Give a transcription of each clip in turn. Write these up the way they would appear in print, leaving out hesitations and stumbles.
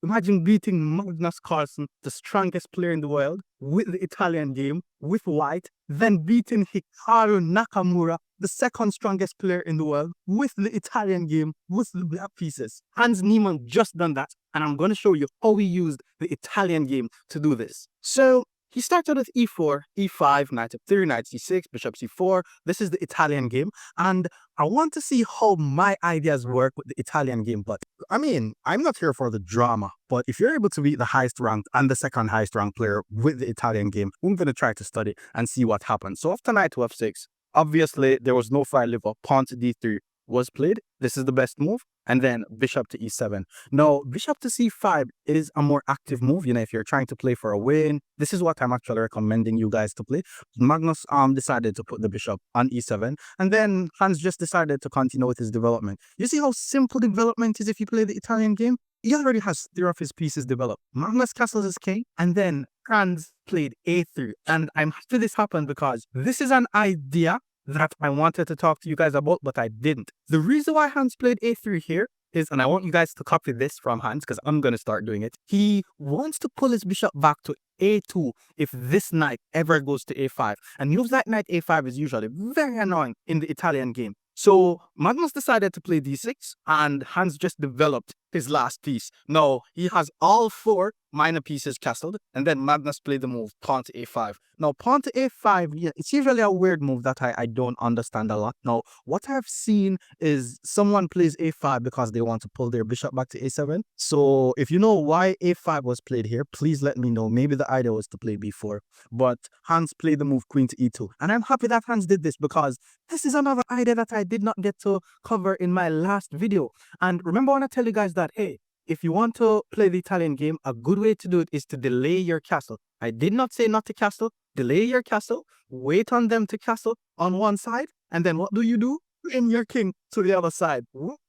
Imagine beating Magnus Carlsen, the strongest player in the world, with the Italian game, with white, then beating Hikaru Nakamura, the second strongest player in the world, with the Italian game, with the black pieces. Hans Niemann just done that, and I'm going to show you how he used the Italian game to do this. So he started with e4, e5, knight f3, knight c6, bishop c4. This is the Italian game, and I want to see how my ideas work with the Italian game. But I mean, I'm not here for the drama, but if you're able to beat the highest ranked and the second highest ranked player with the Italian game, I'm going to try to study and see what happens. So after knight to f6, obviously there was no file liver, pawn to d3 was played. This is the best move. And then bishop to e7. Now, bishop to c5 is a more active move. You know, if you're trying to play for a win, this is what I'm actually recommending you guys to play. Magnus decided to put the bishop on e7, and then Hans just decided to continue with his development. You see how simple development is if you play the Italian game? He already has 3 of his pieces developed. Magnus castles his king, and then Hans played a3. And I'm happy this happened because this is an idea that I wanted to talk to you guys about, but I didn't. The reason why Hans played a3 here is, and I want you guys to copy this from Hans because I'm going to start doing it. He wants to pull his bishop back to a2 if this knight ever goes to a5. And moves like knight a5 is usually very annoying in the Italian game. So Magnus decided to play d6, and Hans just developed his last piece. Now, he has all 4 minor pieces castled, and then Magnus played the move pawn to a5. Now, pawn to a5, yeah, it's usually a weird move that I don't understand a lot. Now, what I've seen is someone plays a5 because they want to pull their bishop back to a7. So if you know why a5 was played here, please let me know. Maybe the idea was to play b4, but Hans played the move queen to e2. And I'm happy that Hans did this because this is another idea that I did not get to cover in my last video. And remember when I tell you guys that, hey, if you want to play the Italian game, a good way to do it is to delay your castle. I did not say not to castle. Delay your castle, wait on them to castle on one side, and then what do? Bring your king to the other side.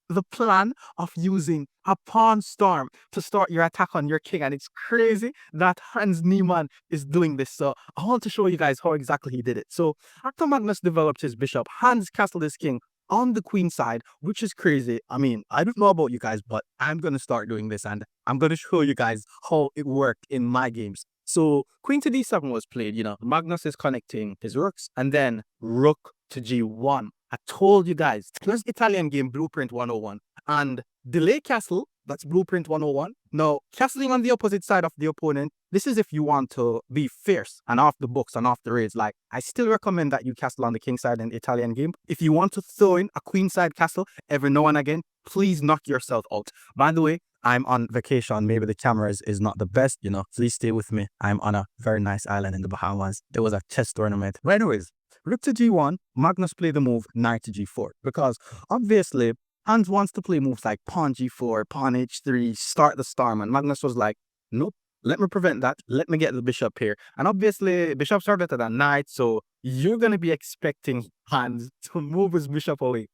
The plan of using a pawn storm to start your attack on your king, and it's crazy that Hans Niemann is doing this. So I want to show you guys how exactly he did it. So after Magnus developed his bishop, Hans castled his king on the queen side, which is crazy. I mean, I don't know about you guys, but I'm going to start doing this, and I'm going to show you guys how it worked in my games. So queen to d7 was played, you know, Magnus is connecting his rooks, and then rook to g1. I told you guys, plus Italian game blueprint 101, and delay castle, that's blueprint 101. Now, castling on the opposite side of the opponent, this is if you want to be fierce and off the books and off the raids. Like, I still recommend that you castle on the king side in the Italian game. If you want to throw in a queen side castle every now and again, please knock yourself out. By the way, I'm on vacation. Maybe the camera is not the best, you know. Please stay with me. I'm on a very nice island in the Bahamas. There was a chess tournament. But anyways, rook to g1, Magnus played the move knight to g4 because obviously Hans wants to play moves like pawn g4, pawn h3, start the storm, and Magnus was like, nope, let me prevent that. Let me get the bishop here. And obviously, bishops are better than knights, so you're going to be expecting Hans to move his bishop away.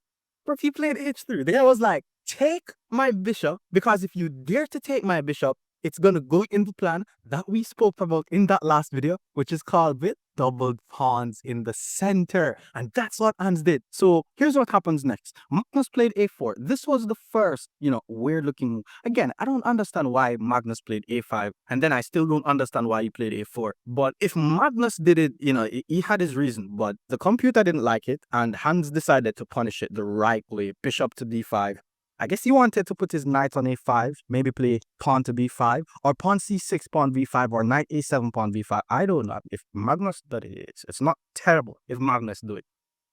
But he played h3. The guy was like, take my bishop, because if you dare to take my bishop, it's going to go in the plan that we spoke about in that last video, which is called with doubled pawns in the center. And that's what Hans did. So here's what happens next. Magnus played a4. This was the first, you know, weird looking move. Again, I don't understand why Magnus played a5. And then I still don't understand why he played a4. But if Magnus did it, you know, he had his reason. But the computer didn't like it. And Hans decided to punish it the right way. Bishop to d5. I guess he wanted to put his knight on a5, maybe play pawn to b5, or pawn c6, pawn b5, or knight a7, pawn b5. I don't know. If Magnus did it, it's not terrible if Magnus do it.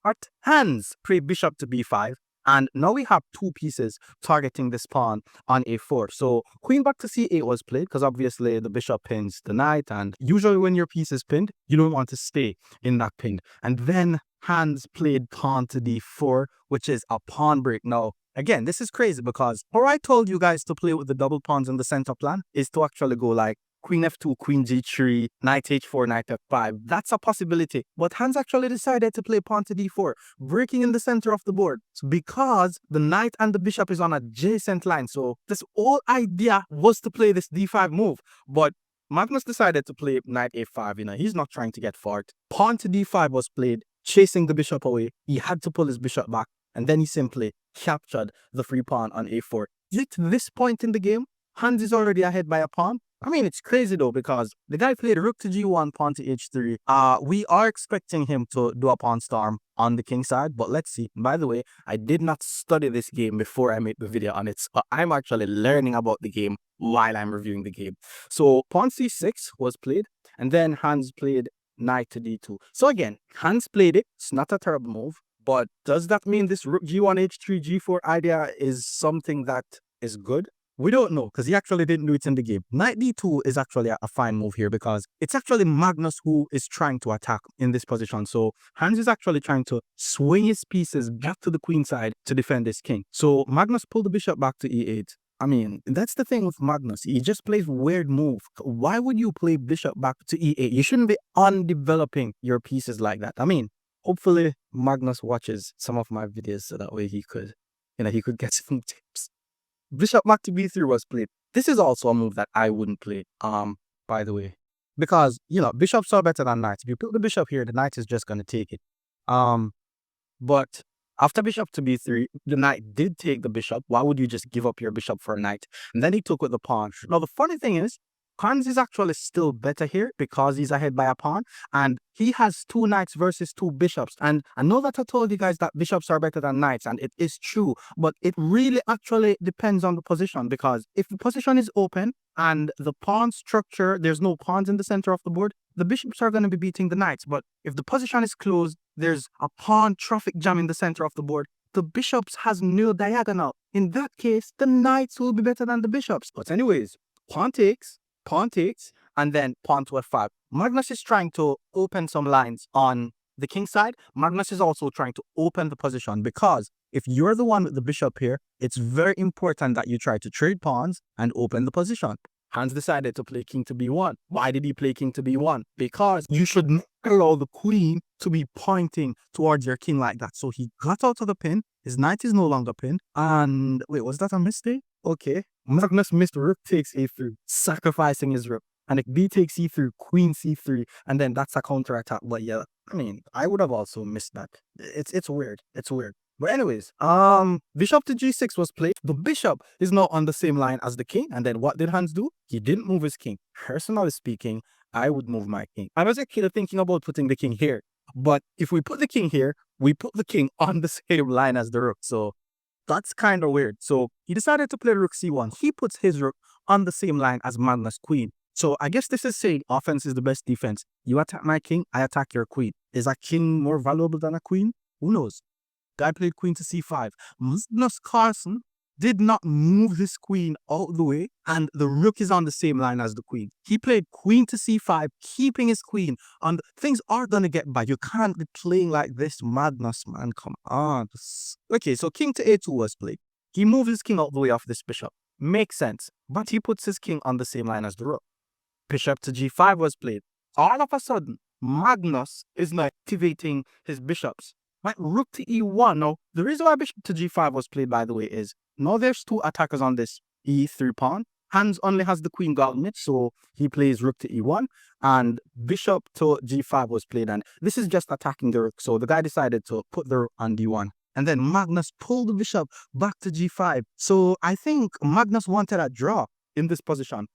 But Hans played bishop to b5, and now we have 2 pieces targeting this pawn on a4. So queen back to c8 was played, because obviously the bishop pins the knight, and usually when your piece is pinned, you don't want to stay in that pin. And then Hans played pawn to d4, which is a pawn break. Now, again, this is crazy because how I told you guys to play with the double pawns in the center plan is to actually go like queen f2, queen g3, knight h4, knight f5. That's a possibility. But Hans actually decided to play pawn to d4, breaking in the center of the board because the knight and the bishop is on adjacent line. So this whole idea was to play this d5 move. But Magnus decided to play knight a5. You know, he's not trying to get fought. Pawn to d5 was played, chasing the bishop away. He had to pull his bishop back. And then he simply captured the free pawn on a4. At this point in the game, Hans is already ahead by a pawn. I mean, it's crazy though, because the guy played rook to g1, pawn to h3. We are expecting him to do a pawn storm on the king side, but let's see. By the way, I did not study this game before I made the video on it. So I'm actually learning about the game while I'm reviewing the game. So pawn c6 was played, and then Hans played knight to d2. So again, Hans played it. It's not a terrible move, but does that mean this rook g1, h3, g4 idea is something that is good? We don't know, because he actually didn't do it in the game. Knight d2 is actually a fine move here, because it's actually Magnus who is trying to attack in this position. So Hans is actually trying to swing his pieces back to the queen side to defend his king. So Magnus pulled the bishop back to e8. I mean, that's the thing with Magnus. He just plays weird move. Why would you play bishop back to e8? You shouldn't be undeveloping your pieces like that. I mean, hopefully Magnus watches some of my videos so that way he could, he could get some tips. Bishop back to b3 was played. This is also a move that I wouldn't play, by the way, because, bishops are better than knights. If you put the bishop here, the knight is just going to take it. But after bishop to b3, the knight did take the bishop. Why would you just give up your bishop for a knight? And then he took with the pawn. Now, the funny thing is, Hans is actually still better here because he's ahead by a pawn, and he has 2 knights versus 2 bishops. And I know that I told you guys that bishops are better than knights, and it is true, but it really actually depends on the position, because if the position is open and the pawn structure, there's no pawns in the center of the board, the bishops are going to be beating the knights. But if the position is closed, there's a pawn traffic jam in the center of the board, the bishops has no diagonal. In that case, the knights will be better than the bishops. But anyways, pawn takes, and then pawn to f5. Magnus is trying to open some lines on the king side. Magnus is also trying to open the position, because if you're the one with the bishop here, it's very important that you try to trade pawns and open the position. Hans decided to play king to b1. Why did he play king to b1? Because you should not allow the queen to be pointing towards your king like that. So he got out of the pin. His knight is no longer pinned. And wait, was that a mistake? Okay. Magnus missed rook takes a3, sacrificing his rook. And if b takes e3, queen c3, and then that's a counter attack. But yeah, I mean, I would have also missed that. It's weird. It's weird. But anyways, bishop to g6 was played. The bishop is now on the same line as the king. And then what did Hans do? He didn't move his king. Personally speaking, I would move my king. I was actually thinking about putting the king here. But if we put the king here, we put the king on the same line as the rook. So that's kind of weird. So he decided to play rook c1. He puts his rook on the same line as Magnus' queen. So I guess this is saying offense is the best defense. You attack my king, I attack your queen. Is a king more valuable than a queen? Who knows? Guy played queen to c5. Magnus Carlsen did not move his queen all the way, and the rook is on the same line as the queen. He played queen to c5, keeping his queen on. Things are gonna get bad. You can't be playing like this, Magnus, man. Come on. Okay, so king to a2 was played. He moved his king all the way off this bishop. Makes sense. But he puts his king on the same line as the rook. Bishop to g5 was played. All of a sudden, Magnus is now activating his bishops. Right, rook to e1. Now, the reason why bishop to g5 was played, by the way, is now there's 2 attackers on this e3 pawn. Hans only has the queen gauntlet, so he plays rook to e1, and bishop to g5 was played, and this is just attacking the rook. So the guy decided to put the rook on d1, and then Magnus pulled the bishop back to g5. So I think Magnus wanted a draw in this position,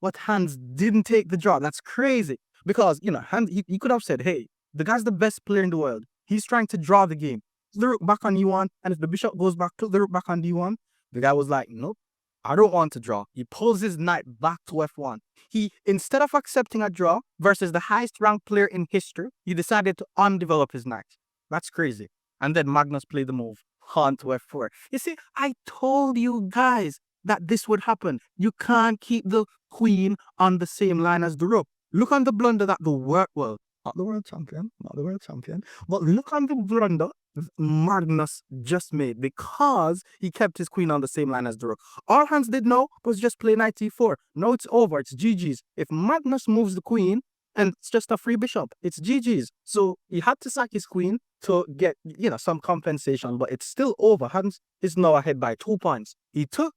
but Hans didn't take the draw. That's crazy, because Hans, he could have said, hey, the guy's the best player in the world. He's trying to draw the game. The rook back on e1, and if the bishop goes back, put the rook back on d1. The guy was like, nope, I don't want to draw. He pulls his knight back to f1. He, instead of accepting a draw versus the highest ranked player in history, he decided to undevelop his knight. That's crazy. And then Magnus played the move, pawn to f4. You see, I told you guys that this would happen. You can't keep the queen on the same line as the rook. Look on the blunder that the world, not the world champion, but look on the blunder Magnus just made, because he kept his queen on the same line as the rook. All Hans did now was just play knight e4. Now it's over, it's GG's. If Magnus moves the queen, and it's just a free bishop, it's GG's. So he had to sack his queen to get, some compensation, but it's still over. Hans is now ahead by 2 points. He took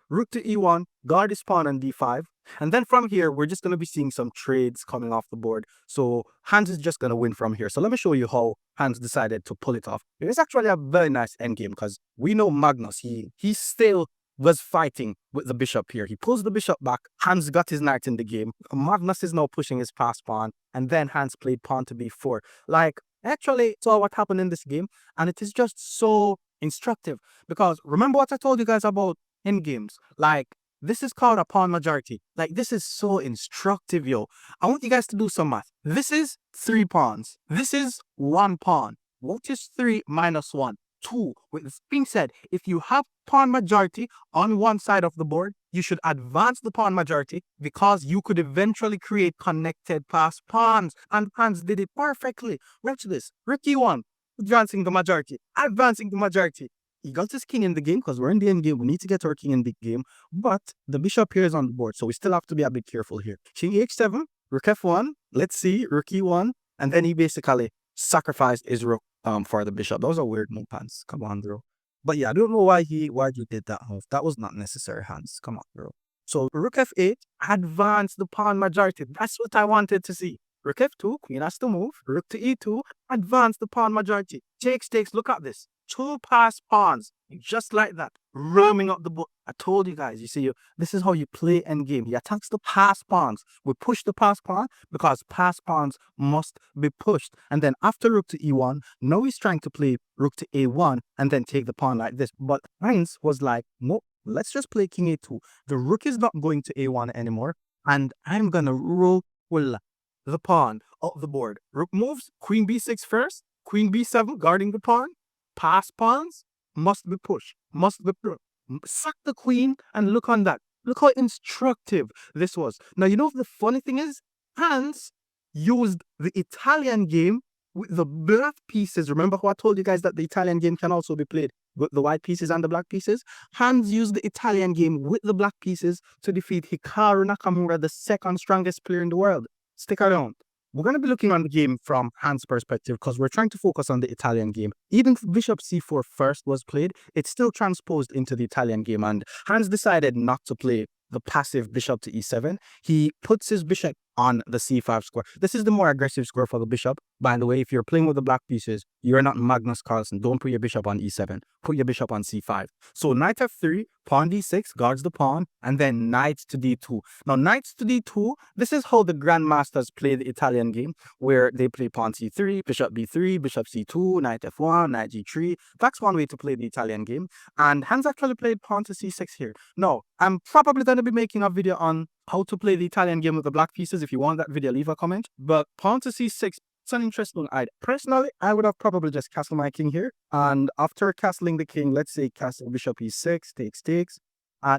rook to e1, guard his pawn on d5, and then from here, we're just going to be seeing some trades coming off the board. So Hans is just going to win from here. So let me show you how Hans decided to pull it off. It's actually a very nice endgame, because we know Magnus, he's still was fighting with the bishop here. He pulls the bishop back. Hans got his knight in the game. Magnus is now pushing his pass pawn, and then Hans played pawn to b4. Like, actually, saw what happened in this game, and it is just so instructive because remember what I told you guys about end games? Like, this is called a pawn majority. Like, this is so instructive, yo. I want you guys to do some math. This is 3 pawns. This is 1 pawn. What is 3 minus 1? 2. With this being said, if you have pawn majority on one side of the board, you should advance the pawn majority because you could eventually create connected pass pawns. And Hans did it perfectly. Watch this. Rook e1, advancing the majority. Advancing the majority. He got his king in the game because we're in the end game. We need to get our king in the game. But the bishop here is on the board, so we still have to be a bit careful here. King h7, rook f1. Let's see, rook e1. And then he basically sacrificed his rook for the bishop. Those are weird move, Hans. Come on, bro. But yeah, I don't know why you did that move. That was not necessary, Hans. Come on, bro. So rook f8, advance the pawn majority. That's what I wanted to see. Rook f2, queen has to move. Rook to e2, advance the pawn majority. Takes, look at this. 2 pass pawns, just like that, roaming up the board. I told you guys, you see, this is how you play endgame. He attacks the pass pawns. We push the pass pawn because pass pawns must be pushed. And then after rook to e1, now he's trying to play rook to a1 and then take the pawn like this. But Heinz was like, no, let's just play king a2. The rook is not going to a1 anymore. And I'm going to roll the pawn up the board. Rook moves, queen b6 first, queen b7, guarding the pawn. Pass pawns must be pushed, must be pushed. Sack the queen and look on that. Look how instructive this was. Now, you know the funny thing is, Hans used the Italian game with the black pieces. Remember how I told you guys that the Italian game can also be played with the white pieces and the black pieces? Hans used the Italian game with the black pieces to defeat Hikaru Nakamura, the second strongest player in the world. Stick around. We're going to be looking on the game from Hans' perspective because we're trying to focus on the Italian game. Even if bishop c4 first was played, it's still transposed into the Italian game. And Hans decided not to play the passive bishop to e7. He puts his bishop on the c5 square. This is the more aggressive square for the bishop. By the way, if you're playing with the black pieces, you're not Magnus Carlsen. Don't put your bishop on e7. Put your bishop on c5. So knight f3, pawn d6, guards the pawn, and then knight to d2. Now, knights to d2, this is how the grandmasters play the Italian game, where they play pawn c3, bishop b3, bishop c2, knight f1, knight g3. That's one way to play the Italian game. And Hans actually played pawn to c6 here. Now, I'm probably going to be making a video on how to play the Italian game with the black pieces. If you want that video, leave a comment. But pawn to c6, it's an interesting idea. Personally, I would have probably just castled my king here. And after castling the king, let's say castle bishop e6, takes.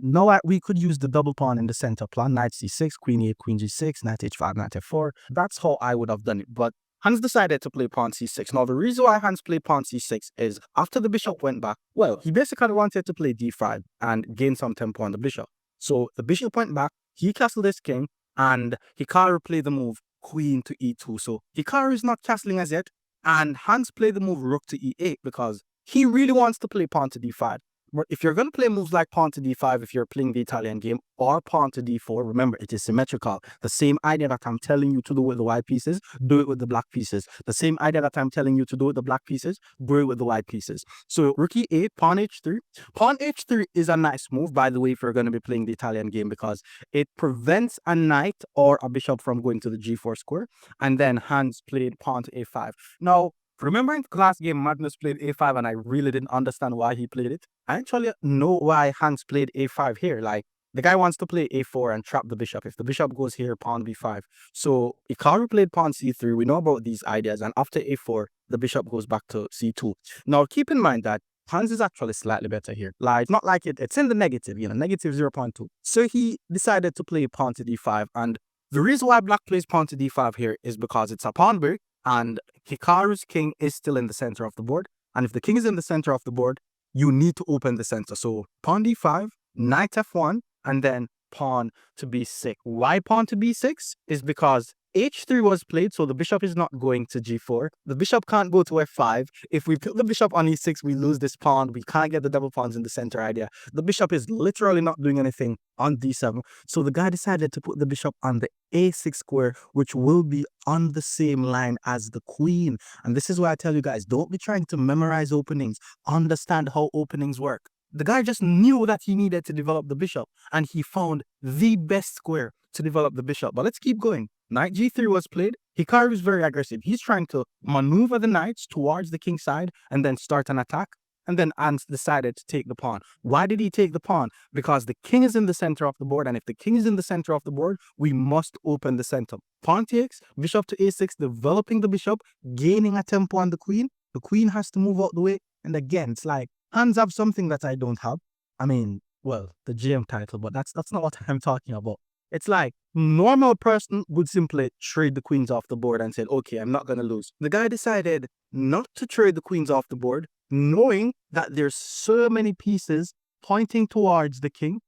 Now we could use the double pawn in the center plan. Knight c6, queen e8, queen g6, knight h5, knight f4. That's how I would have done it. But Hans decided to play pawn c6. Now, the reason why Hans played pawn c6 is after the bishop went back, well, he basically wanted to play d5 and gain some tempo on the bishop. So the bishop went back, he castled his king, and Hikaru played the move queen to e2. So Hikaru is not castling as yet, and Hans played the move rook to e8 because he really wants to play pawn to d5. But if you're going to play moves like pawn to d5, if you're playing the Italian game, or pawn to d4, remember, it is symmetrical. The same idea that I'm telling you to do with the white pieces, do it with the black pieces. The same idea that I'm telling you to do with the black pieces, do it with the white pieces. So rook e8, pawn h3. Pawn h3 is a nice move, by the way, if you're going to be playing the Italian game, because it prevents a knight or a bishop from going to the g4 square. And then Hans played pawn to a5. Now, remember in the last game, Magnus played a5 and I really didn't understand why he played it. I actually know why Hans played a5 here. Like, the guy wants to play a4 and trap the bishop. If the bishop goes here, pawn b5. So Hikaru played pawn c3. We know about these ideas. And after a4, the bishop goes back to c2. Now, keep in mind that Hans is actually slightly better here. Like, not like it's in the negative, negative 0.2. So he decided to play pawn to d5. And the reason why black plays pawn to d5 here is because it's a pawn break. And Hikaru's king is still in the center of the board. And if the king is in the center of the board, you need to open the center. So pawn d5, knight f1, and then pawn to b6. Why pawn to b6? Is because h3 was played, so the bishop is not going to g4. The bishop can't go to f5. If we put the bishop on e6, we lose this pawn. We can't get the double pawns in the center idea. The bishop is literally not doing anything on d7. So the guy decided to put the bishop on the a6 square, which will be on the same line as the queen. And this is why I tell you guys, don't be trying to memorize openings. Understand how openings work. The guy just knew that he needed to develop the bishop, and he found the best square to develop the bishop. But let's keep going. Knight g3 was played. Hikaru is very aggressive. He's trying to maneuver the knights towards the king's side and then start an attack. And then Ants decided to take the pawn. Why did he take the pawn? Because the king is in the center of the board, and if the king is in the center of the board, we must open the center. Pawn takes, bishop to a6, developing the bishop, gaining a tempo on the queen. The queen has to move out the way. And again, it's like, Hans have something that I don't have. I mean, well, the GM title, but that's not what I'm talking about. It's like, normal person would simply trade the queens off the board and said, okay, I'm not going to lose. The guy decided not to trade the queens off the board, knowing that there's so many pieces pointing towards the king.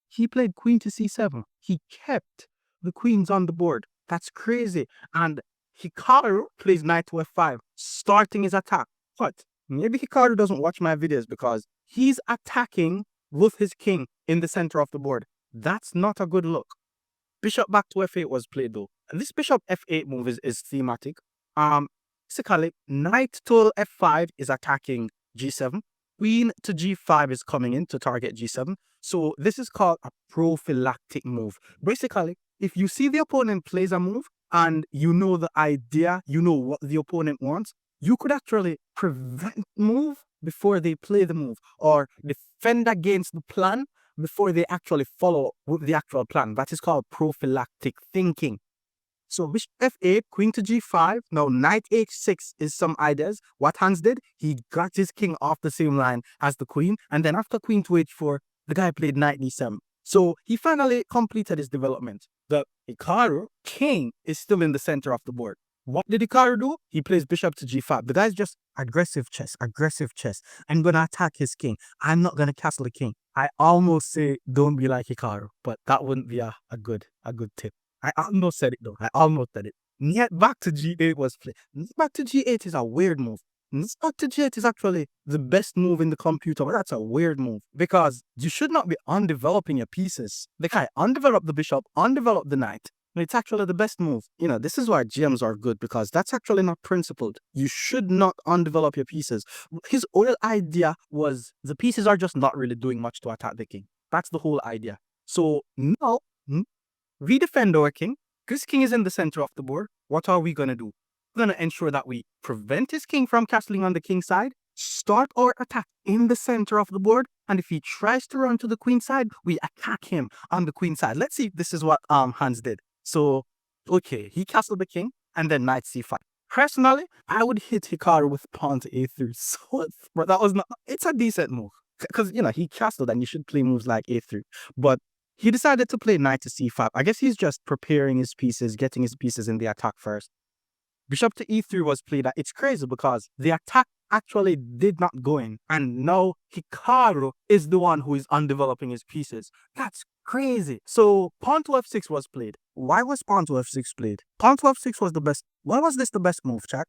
He played queen to c7. He kept the queens on the board. That's crazy. And Hikaru plays knight to f5, starting his attack. But maybe Hikaru doesn't watch my videos because he's attacking with his king in the center of the board. That's not a good look. Bishop back to f8 was played though. And this bishop f8 move is thematic. Basically, knight to f5 is attacking g7. Queen to g5 is coming in to target g7. So this is called a prophylactic move. Basically, if you see the opponent plays a move and you know the idea, you know what the opponent wants, you could actually prevent the move before they play the move, or defend against the plan before they actually follow with the actual plan. That is called prophylactic thinking. So bishop f8, queen to g5. Now knight h6 is some ideas. What Hans did, he got his king off the same line as the queen. And then after queen to h4, the guy played knight d7. So he finally completed his development. The Hikaru king is still in the center of the board. What did Hikaru do? He plays bishop to g5. The guy's just aggressive chess, aggressive chess. I'm going to attack his king. I'm not going to castle the king. I almost say don't be like Hikaru, but that wouldn't be a good tip. I almost said it though. I almost said it. Yet back to g8 was played. Back to g8 is a weird move. Back to g8 is actually the best move in the computer, but that's a weird move because you should not be undeveloping your pieces. The guy undeveloped the bishop, undeveloped the knight. It's actually the best move. You know, this is why GMs are good because that's actually not principled. You should not undevelop your pieces. His whole idea was the pieces are just not really doing much to attack the king. That's the whole idea. So now, we defend our king. This king is in the center of the board. What are we going to do? We're going to ensure that we prevent his king from castling on the king's side, start our attack in the center of the board, and if he tries to run to the queen side, we attack him on the queen side. Let's see if this is what Hans did. So, okay, he castled the king, and then knight c5. Personally, I would hit Hikaru with pawn to a3. So, but that was not, it's a decent move. Because, you know, he castled and you should play moves like a3. But he decided to play knight to c5. I guess he's just preparing his pieces, getting his pieces in the attack first. Bishop to e3 was played. It's crazy because the attack actually did not go in. And now Hikaru is the one who is undeveloping his pieces. That's crazy. So pawn to f6 was played. Why was pawn to f6 played? Pawn to f6 was the best. Why was this the best move, chat?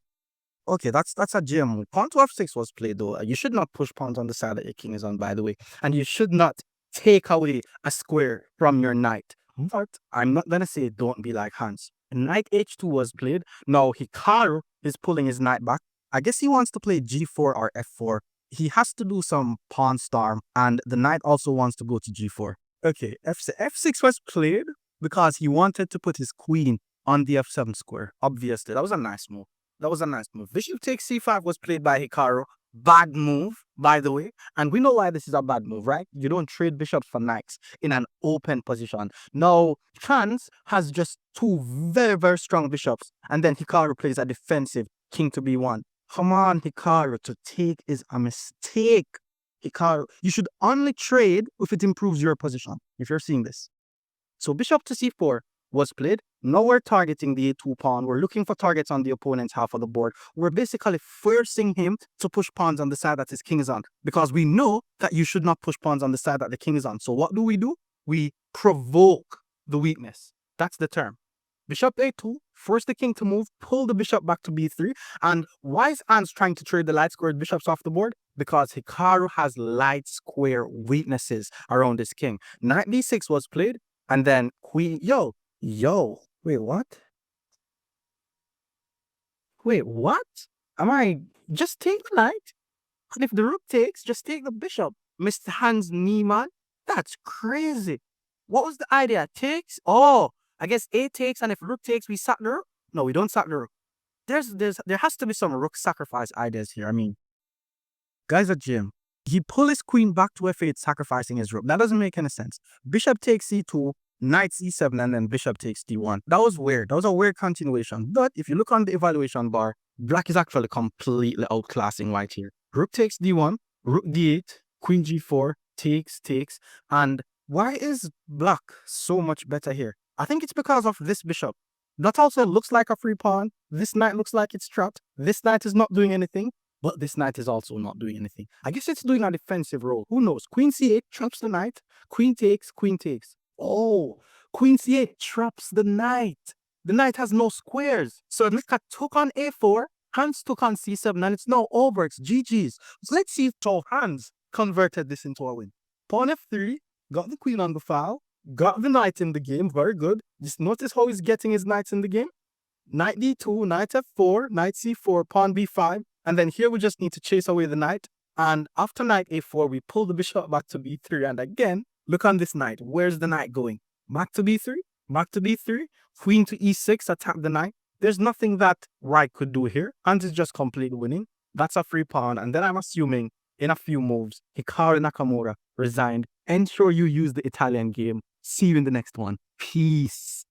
Okay, that's a GM move. Pawn to f6 was played though. You should not push pawns on the side that your king is on, by the way. And you should not take away a square from your knight. But I'm not going to say don't be like Hans. Knight h2 was played. Now Hikaru is pulling his knight back. I guess he wants to play g4 or f4. He has to do some pawn storm, and the knight also wants to go to g4. Okay, f6 was played because he wanted to put his queen on the f7 square. Obviously, that was a nice move. That was a nice move. Bishop takes c5 was played by Hikaru. Bad move, by the way. And we know why this is a bad move, right? You don't trade bishops for knights in an open position. Now, Hans has just two very, very strong bishops. And then Hikaru plays a defensive king to b1. Come on, Hikaru. To take is a mistake. Hikaru, you should only trade if it improves your position, if you're seeing this. So bishop to c4 was played. Now we're targeting the a2 pawn. We're looking for targets on the opponent's half of the board. We're basically forcing him to push pawns on the side that his king is on, because we know that you should not push pawns on the side that the king is on. So what do? We provoke the weakness. That's the term. Bishop a2, force the king to move, pull the bishop back to b3. And why is Hans trying to trade the light squared bishops off the board? Because Hikaru has light square weaknesses around his king. Knight d6 was played, and then queen, wait, what? Wait, what? Am I, just take the knight? And if the rook takes, just take the bishop. Mr. Hans Niemann? That's crazy. What was the idea? Takes? Oh, I guess A takes, and if rook takes, we sack the rook? No, we don't sack the rook. There has to be some rook sacrifice ideas here. I mean, guys at gym, he pull his queen back to F8, sacrificing his rook. That doesn't make any sense. Bishop takes C2, knight C7, and then bishop takes D1. That was weird. That was a weird continuation. But if you look on the evaluation bar, black is actually completely outclassing white here. Rook takes D1, rook D8, queen G4, takes, and why is black so much better here? I think it's because of this bishop. That also looks like a free pawn. This knight looks like it's trapped. This knight is not doing anything. But this knight is also not doing anything. I guess it's doing a defensive role. Who knows? Queen c8 traps the knight. Queen takes, queen takes. Oh, queen c8 traps the knight. The knight has no squares. So Nika took on a4, Hans took on c7, and it's now over. It's GG's. So let's see if Hans converted this into a win. Pawn f3, got the queen on the file, got the knight in the game. Very good. Just notice how he's getting his knights in the game. Knight d2, knight f4, knight c4, pawn b5. And then here we just need to chase away the knight. And after knight a4, we pull the bishop back to b3. And again, look on this knight. Where's the knight going? Back to b3, back to b3, queen to e6, attack the knight. There's nothing that white could do here. Hans is just completely winning. That's a free pawn. And then I'm assuming in a few moves, Hikaru Nakamura resigned. Ensure you use the Italian game. See you in the next one. Peace.